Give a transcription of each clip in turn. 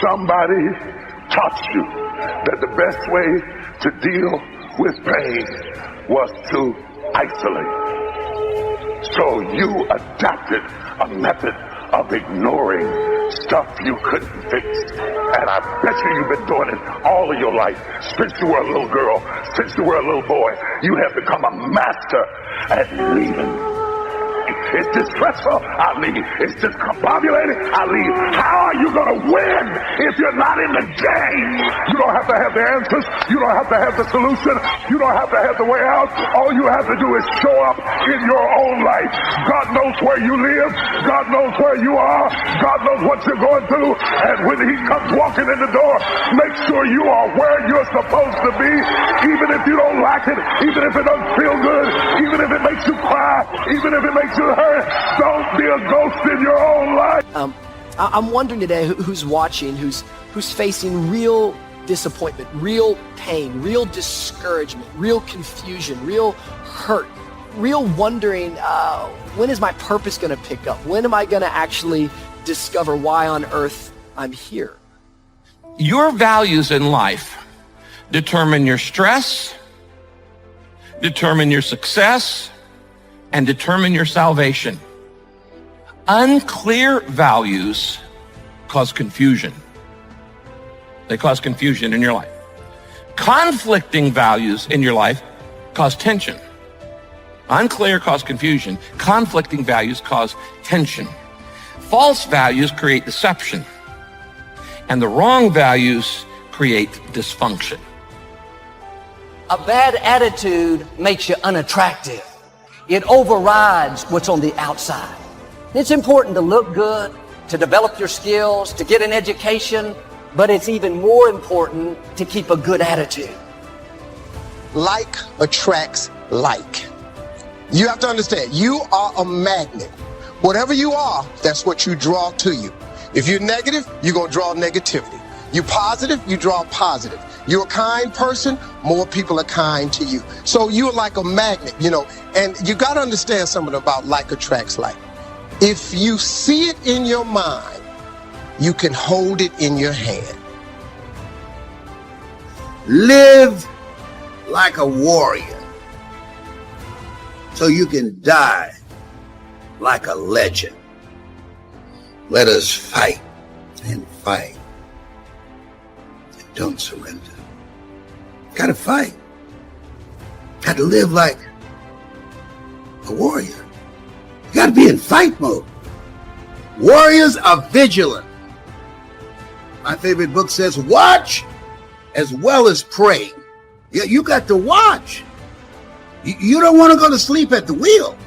Somebody taught you that the best way to deal with pain was to isolate. So you adopted a method of ignoring stuff you couldn't fix. And I bet you've been doing it all of your life. Since you were a little girl, since you were a little boy, you have become a master at leaving. It's distressful, I leave. It's discombobulating, I leave. How are you going to win if you're not in the game? You don't have to have the answers. You don't have to have the solution. You don't have to have the way out. All you have to do is show up in your own life. God knows where you live. God knows where you are. God knows what you're going through. And when he comes walking in the door, make sure you are where you're supposed to be, even if you don't like it, even if it doesn't feel good, even if it makes you cry, even if it makes you hurt. Don't be a ghost in your own life. I'm wondering today who's watching, who's facing real disappointment, real pain, real discouragement, real confusion, real hurt, real wondering, when is my purpose going to pick up? When am I going to actually discover why on earth I'm here? Your values in life determine your stress, determine your success, and determine your salvation. Unclear values cause confusion. They cause confusion in your life. Conflicting values in your life cause tension. Unclear cause confusion. Conflicting values cause tension. False values create deception. And the wrong values create dysfunction. A bad attitude makes you unattractive. It overrides what's on the outside. It's important to look good, to develop your skills, to get an education, but it's even more important to keep a good attitude. Like attracts like. You have to understand, you are a magnet. Whatever you are, that's what you draw to you. If you're negative, you're going to draw negativity. You're positive, you draw positive. You're a kind person, more people are kind to you. So you're like a magnet, and you got to understand something about like attracts like. If you see it in your mind, you can hold it in your hand. Live like a warrior so you can die like a legend. Let us fight and fight. Don't surrender. Gotta fight. Gotta live like a warrior. You gotta be in fight mode. Warriors are vigilant. My favorite book says, watch as well as pray. You got to watch. You don't want to go to sleep at the wheel.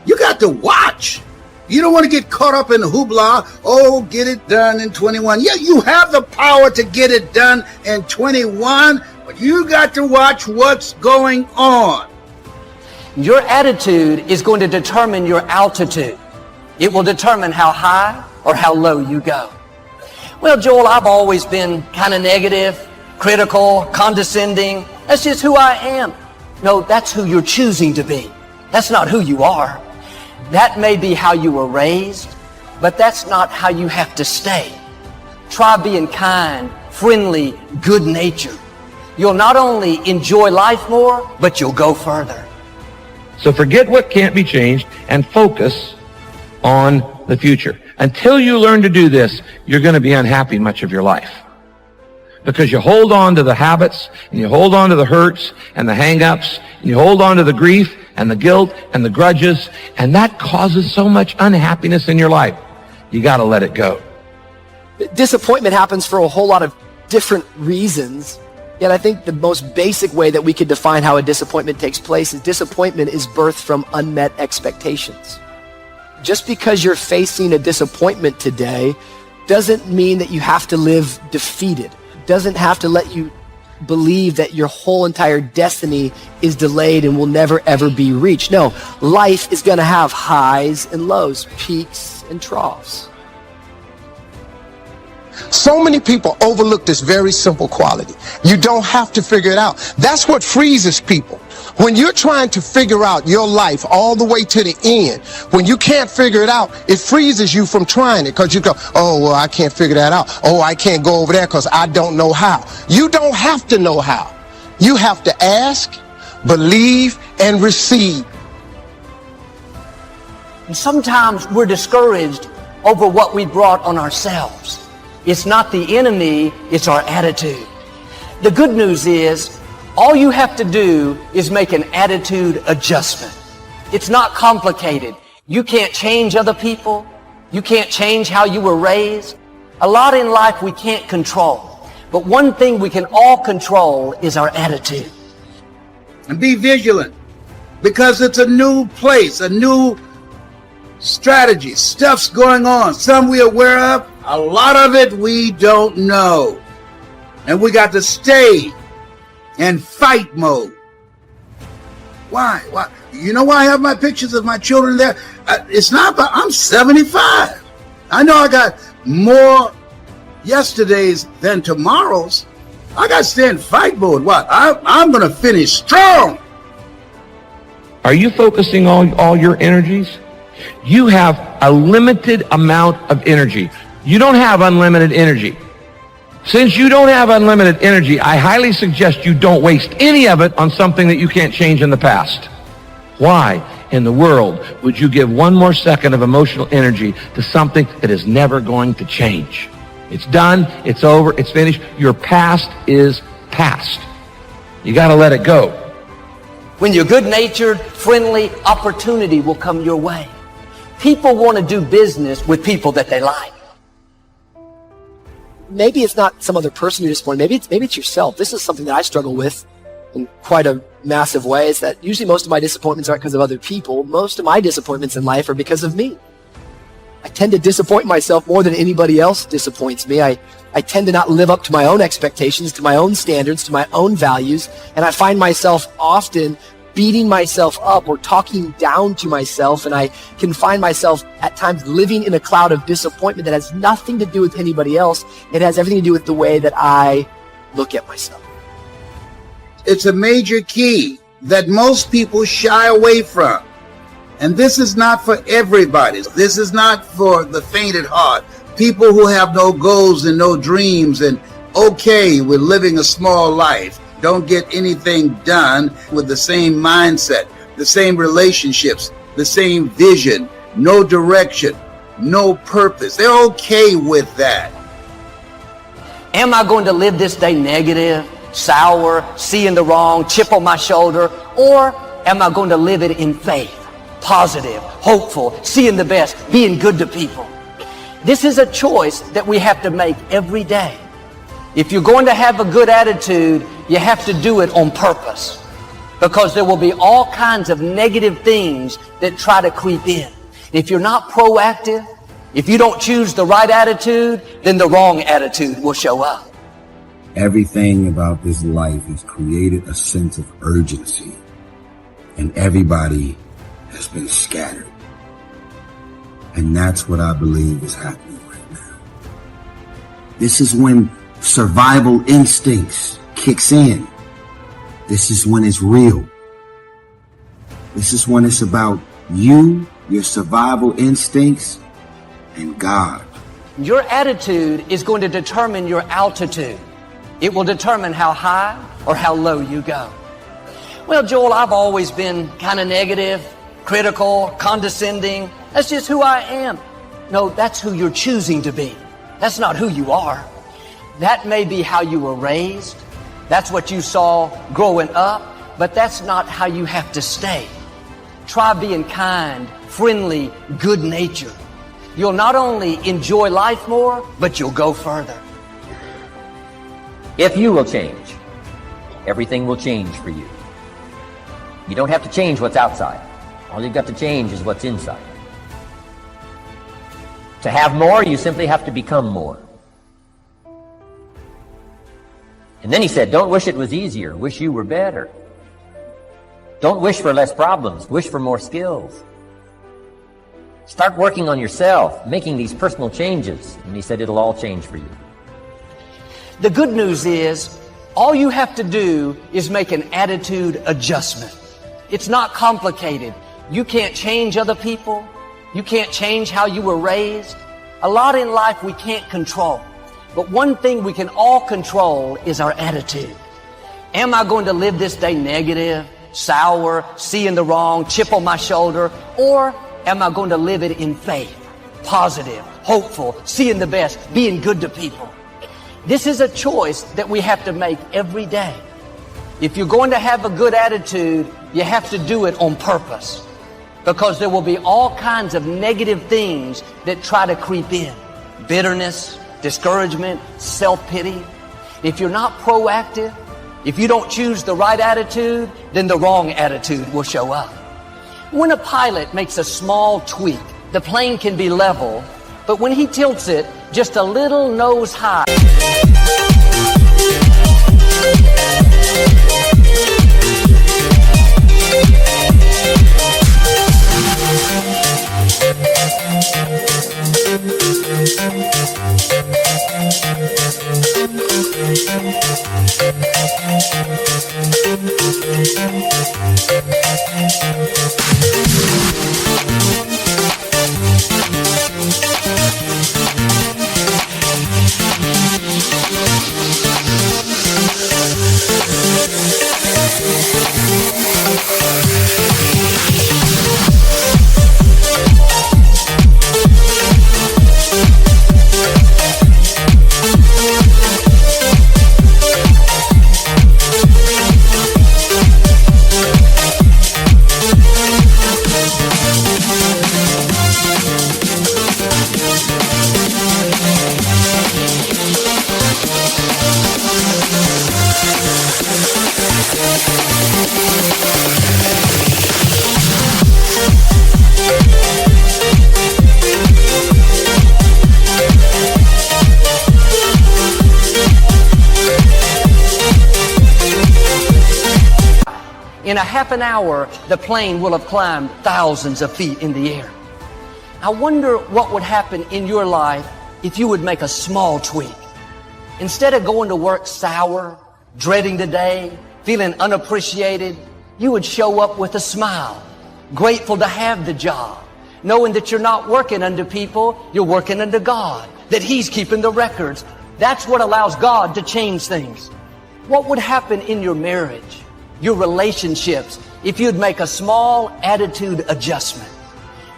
You got to watch. You don't want to get caught up in the hoopla. Oh, get it done in 21. Yeah, you have the power to get it done in 21, but you got to watch what's going on. Your attitude is going to determine your altitude. It will determine how high or how low you go. Well, Joel, I've always been kind of negative, critical, condescending. That's just who I am. No, that's who you're choosing to be. That's not who you are. That may be how you were raised, but that's not how you have to stay. Try being kind, friendly, good-natured. You'll not only enjoy life more, but you'll go further. So forget what can't be changed and focus on the future. Until you learn to do this, you're going to be unhappy much of your life. Because you hold on to the habits, and you hold on to the hurts and the hang-ups, and you hold on to the grief and the guilt and the grudges, and that causes so much unhappiness in your life. You got to let it go. Disappointment happens for a whole lot of different reasons. Yet I think the most basic way that we could define how a disappointment takes place is disappointment is birthed from unmet expectations. Just because you're facing a disappointment today doesn't mean that you have to live defeated. Doesn't have to let you believe that your whole entire destiny is delayed and will never ever be reached. No, life is going to have highs and lows, peaks and troughs. So many people overlook this very simple quality. You don't have to figure it out. That's what freezes people. When you're trying to figure out your life all the way to the end, when you can't figure it out, it freezes you from trying it because you go, oh, well, I can't figure that out. Oh, I can't go over there because I don't know how. You don't have to know how. You have to ask, believe, and receive. And sometimes we're discouraged over what we brought on ourselves. It's not the enemy, it's our attitude. The good news is, all you have to do is make an attitude adjustment. It's not complicated. You can't change other people. You can't change how you were raised. A lot in life we can't control. But one thing we can all control is our attitude. And be vigilant, because it's a new place, a new strategy. Stuff's going on. Some we're aware of. A lot of it we don't know. And we got to stay in fight mode. Why? You know why I have my pictures of my children there? It's not about, I'm 75. I know I got more yesterdays than tomorrows. I got to stay in fight mode. What? I'm going to finish strong. Are you focusing all your energies? You have a limited amount of energy. You don't have unlimited energy. Since you don't have unlimited energy, I highly suggest you don't waste any of it on something that you can't change in the past. Why in the world would you give one more second of emotional energy to something that is never going to change? It's done, it's over, it's finished. Your past is past. You got to let it go. When you're good-natured, friendly, opportunity will come your way. People want to do business with people that they like. Maybe it's not some other person you're disappointed. Maybe it's yourself. This is something that I struggle with in quite a massive way, is that usually most of my disappointments aren't because of other people. Most of my disappointments in life are because of me. I tend to disappoint myself more than anybody else disappoints me. I tend to not live up to my own expectations, to my own standards, to my own values, and I find myself often beating myself up or talking down to myself, and I can find myself at times living in a cloud of disappointment that has nothing to do with anybody else. It has everything to do with the way that I look at myself. It's a major key that most people shy away from. And this is not for everybody. This is not for the faint at heart. People who have no goals and no dreams and okay with living a small life, don't get anything done with the same mindset, the same relationships, the same vision, no direction, no purpose. They're okay with that. Am I going to live this day negative, sour, seeing the wrong, chip on my shoulder, or am I going to live it in faith, positive, hopeful, seeing the best, being good to people? This is a choice that we have to make every day. If you're going to have a good attitude, you have to do it on purpose, because there will be all kinds of negative things that try to creep in. If you're not proactive, if you don't choose the right attitude, then the wrong attitude will show up. Everything about this life has created a sense of urgency, and everybody has been scattered. And that's what I believe is happening right now. This is when survival instincts kicks in. This is when it's real. This is when it's about you, your survival instincts, and God. Your attitude is going to determine your altitude. It will determine how high or how low you go. Well, Joel, I've always been kind of negative, critical, condescending. That's just who I am. No, that's who you're choosing to be. That's not who you are. That may be how you were raised. That's what you saw growing up, but that's not how you have to stay. Try being kind, friendly, good-natured. You'll not only enjoy life more, but you'll go further. If you will change, everything will change for you. You don't have to change what's outside. All you've got to change is what's inside. To have more, you simply have to become more. And then he said, don't wish it was easier, wish you were better. Don't wish for less problems, wish for more skills. Start working on yourself, making these personal changes. And he said it'll all change for you. The good news is, all you have to do is make an attitude adjustment. It's not complicated. You can't change other people. You can't change how you were raised. A lot in life we can't control. But one thing we can all control is our attitude. Am I going to live this day negative, sour, seeing the wrong, chip on my shoulder? Or am I going to live it in faith, positive, hopeful, seeing the best, being good to people? This is a choice that we have to make every day. If you're going to have a good attitude, you have to do it on purpose, because there will be all kinds of negative things that try to creep in. Bitterness, discouragement, self-pity. If you're not proactive, if you don't choose the right attitude, then the wrong attitude will show up. When a pilot makes a small tweak, the plane can be level, but when he tilts it just a little nose high, in a half an hour, the plane will have climbed thousands of feet in the air. I wonder what would happen in your life if you would make a small tweak. Instead of going to work sour, dreading the day, feeling unappreciated, you would show up with a smile, grateful to have the job, knowing that you're not working under people, you're working under God, that He's keeping the records. That's what allows God to change things. What would happen in your marriage, your relationships, if you'd make a small attitude adjustment?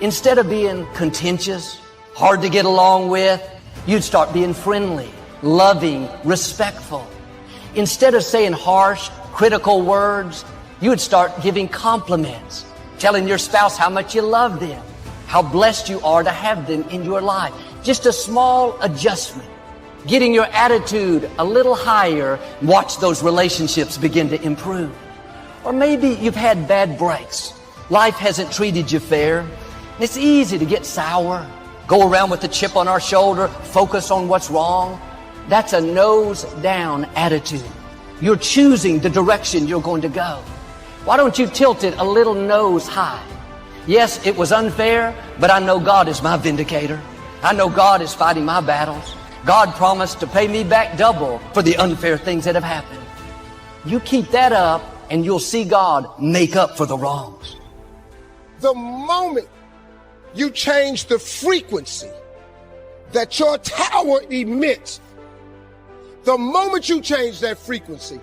Instead of being contentious, hard to get along with, you'd start being friendly, loving, respectful. Instead of saying harsh, critical words, you would start giving compliments, telling your spouse how much you love them, how blessed you are to have them in your life. Just a small adjustment, getting your attitude a little higher, watch those relationships begin to improve. Or maybe you've had bad breaks. Life hasn't treated you fair. It's easy to get sour, go around with a chip on our shoulder, focus on what's wrong. That's a nose down attitude. You're choosing the direction you're going to go. Why don't you tilt it a little nose high? Yes, it was unfair, but I know God is my vindicator. I know God is fighting my battles. God promised to pay me back double for the unfair things that have happened. You keep that up and you'll see God make up for the wrongs. The moment you change the frequency that your tower emits, the moment you change that frequency,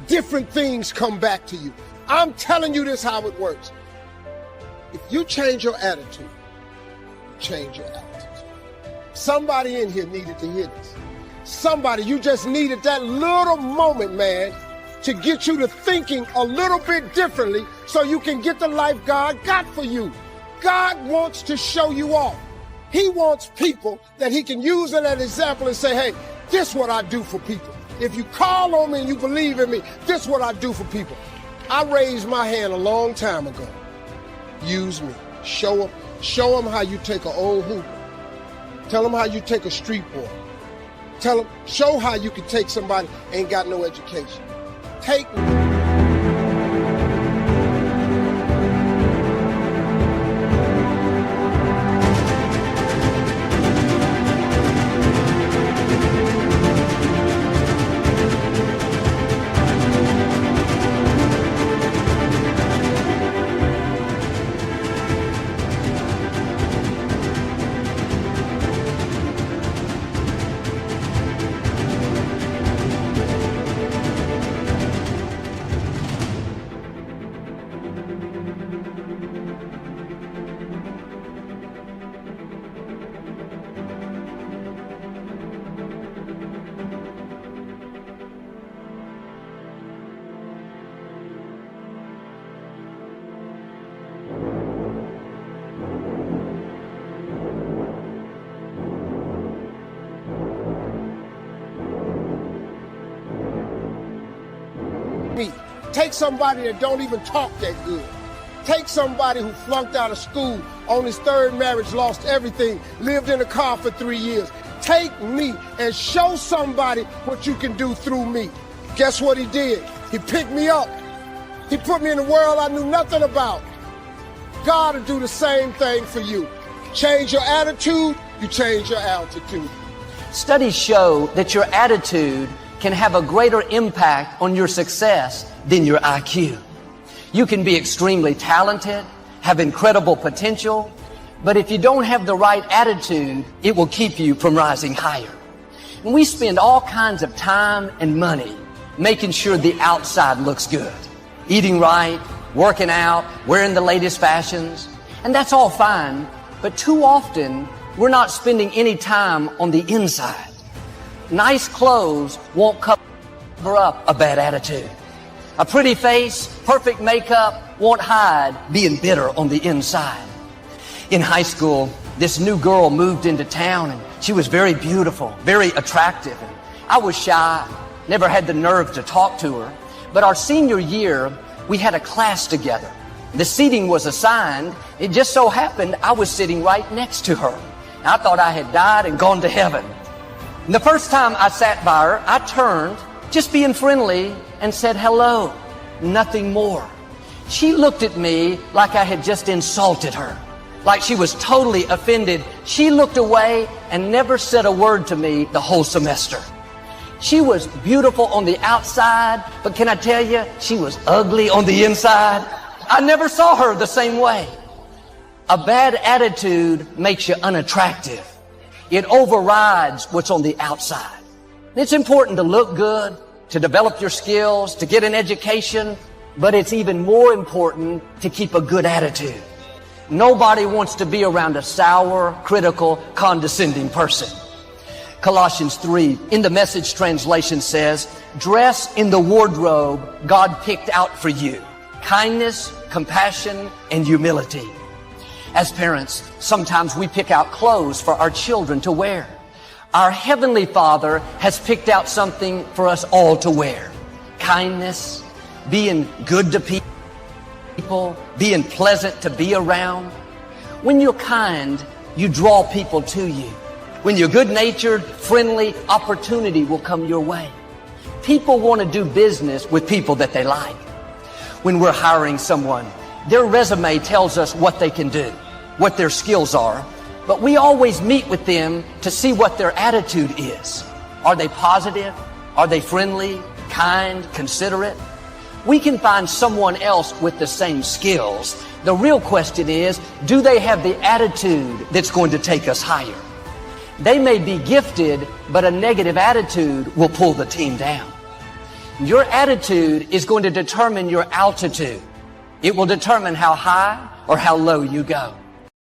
different things come back to you. I'm telling you this how it works. If you change your attitude, change your attitude. Somebody in here needed to hear this. Somebody, you just needed that little moment, man, to get you to thinking a little bit differently so you can get the life God got for you. God wants to show you off. He wants people that He can use as an example and say, hey, this is what I do for people. If you call on me and you believe in me, this is what I do for people. I raised my hand a long time ago. Use me. Show them how you take an old hooper. Tell them how you take a street boy. Show how you can take somebody ain't got no education. Take me. Take somebody that don't even talk that good. Take somebody who flunked out of school, on his third marriage, lost everything, lived in a car for 3 years. Take me and show somebody what you can do through me. Guess what he did? He picked me up. He put me in a world I knew nothing about. God will do the same thing for you. Change your attitude, you change your altitude. Studies show that your attitude can have a greater impact on your success than your IQ. You can be extremely talented, have incredible potential, but if you don't have the right attitude, it will keep you from rising higher. And we spend all kinds of time and money making sure the outside looks good. Eating right, working out, wearing the latest fashions, and that's all fine, but too often we're not spending any time on the inside. Nice clothes won't cover up a bad attitude. A pretty face, perfect makeup won't hide being bitter on the inside. In high school, this new girl moved into town and she was very beautiful, very attractive. And I was shy, never had the nerve to talk to her. But our senior year, we had a class together. The seating was assigned. It just so happened I was sitting right next to her. I thought I had died and gone to heaven. And the first time I sat by her, I turned, just being friendly, and said hello, nothing more. She looked at me like I had just insulted her, like she was totally offended. She looked away and never said a word to me the whole semester. She was beautiful on the outside, but can I tell you, she was ugly on the inside. I never saw her the same way. A bad attitude makes you unattractive. It overrides what's on the outside. It's important to look good, to develop your skills, to get an education, but it's even more important to keep a good attitude. Nobody wants to be around a sour, critical, condescending person. Colossians 3 in the Message translation says, dress in the wardrobe God picked out for you. Kindness, compassion, and humility. As parents, sometimes we pick out clothes for our children to wear. Our Heavenly Father has picked out something for us all to wear. Kindness, being good to people, being pleasant to be around. When you're kind, you draw people to you. When you're good-natured, friendly, opportunity will come your way. People want to do business with people that they like. When we're hiring someone, their resume tells us what they can do, what their skills are, but we always meet with them to see what their attitude is. Are they positive? Are they friendly, kind, considerate? We can find someone else with the same skills. The real question is, do they have the attitude that's going to take us higher? They may be gifted, but a negative attitude will pull the team down. Your attitude is going to determine your altitude. It will determine how high or how low you go.